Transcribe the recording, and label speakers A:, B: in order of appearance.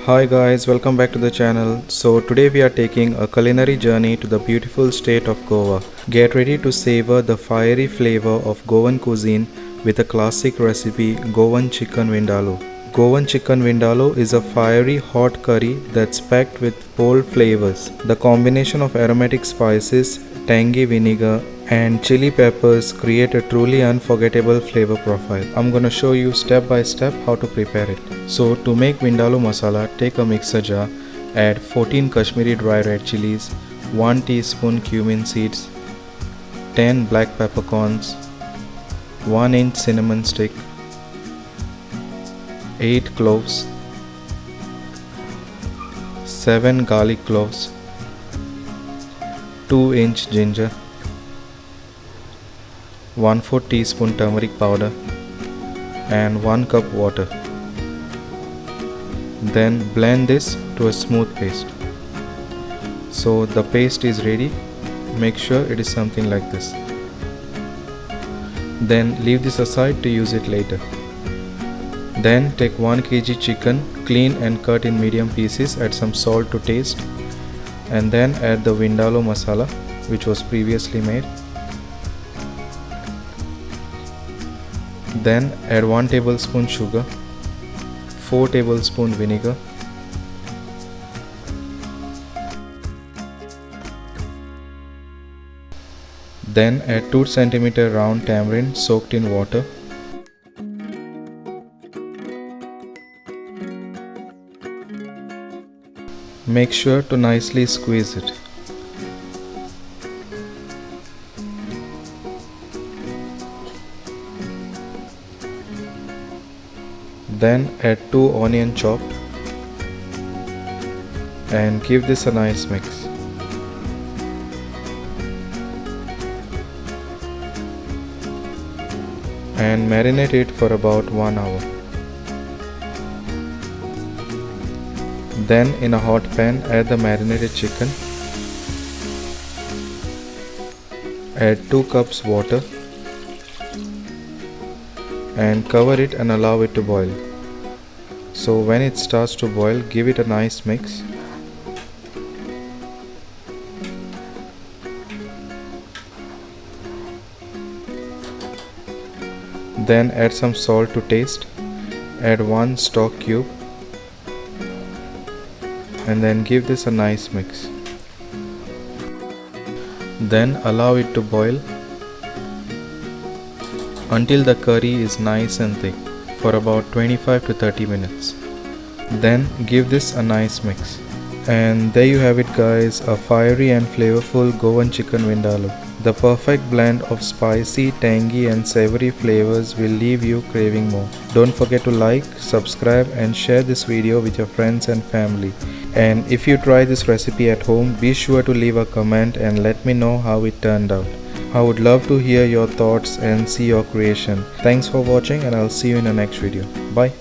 A: Hi guys, welcome back to the channel. So today we are taking a culinary journey to the beautiful state of Goa. Get ready to savor the fiery flavor of Goan cuisine with a classic recipe, Goan Chicken Vindaloo. Goan Chicken Vindaloo is a fiery hot curry that's packed with bold flavors. The combination of aromatic spices, tangy vinegar and chili peppers create a truly unforgettable flavor profile. I'm gonna show you step by step how to prepare it. So to make Vindaloo Masala, take a mixer jar, add 14 Kashmiri Dry Red Chillies, 1 teaspoon Cumin Seeds, 10 black peppercorns, 1 inch cinnamon stick, 8 cloves, 7 garlic cloves, 2 inch ginger, 1/4 teaspoon turmeric powder and 1 cup water. Then blend this to a smooth paste. So the paste is ready. Make sure it is something like this. Then leave this aside to use it later. Then take 1 kg chicken, clean and cut in medium pieces, add some salt to taste and then add the Vindaloo Masala which was previously made. Then add 1 tablespoon sugar, 4 tablespoon vinegar, then add 2 cm round tamarind soaked in water. Make sure to nicely squeeze it. Then add 2 onions chopped and give this a nice mix. And marinate it for about 1 hour. Then in a hot pan add the marinated chicken. Add 2 cups water and cover it and allow it to boil. So when it starts to boil, give it a nice mix. Then add some salt to taste. Add 1 stock cube and then give this a nice mix. Then allow it to boil until the curry is nice and thick for about 25 to 30 minutes. Then give this a nice mix. And there you have it guys, a fiery and flavorful Goan chicken vindaloo. The perfect blend of spicy, tangy and savory flavors will leave you craving more. Don't forget to like, subscribe and share this video with your friends and family. And if you try this recipe at home, be sure to leave a comment and let me know how it turned out. I would love to hear your thoughts and see your creation. Thanks for watching and I'll see you in the next video. Bye.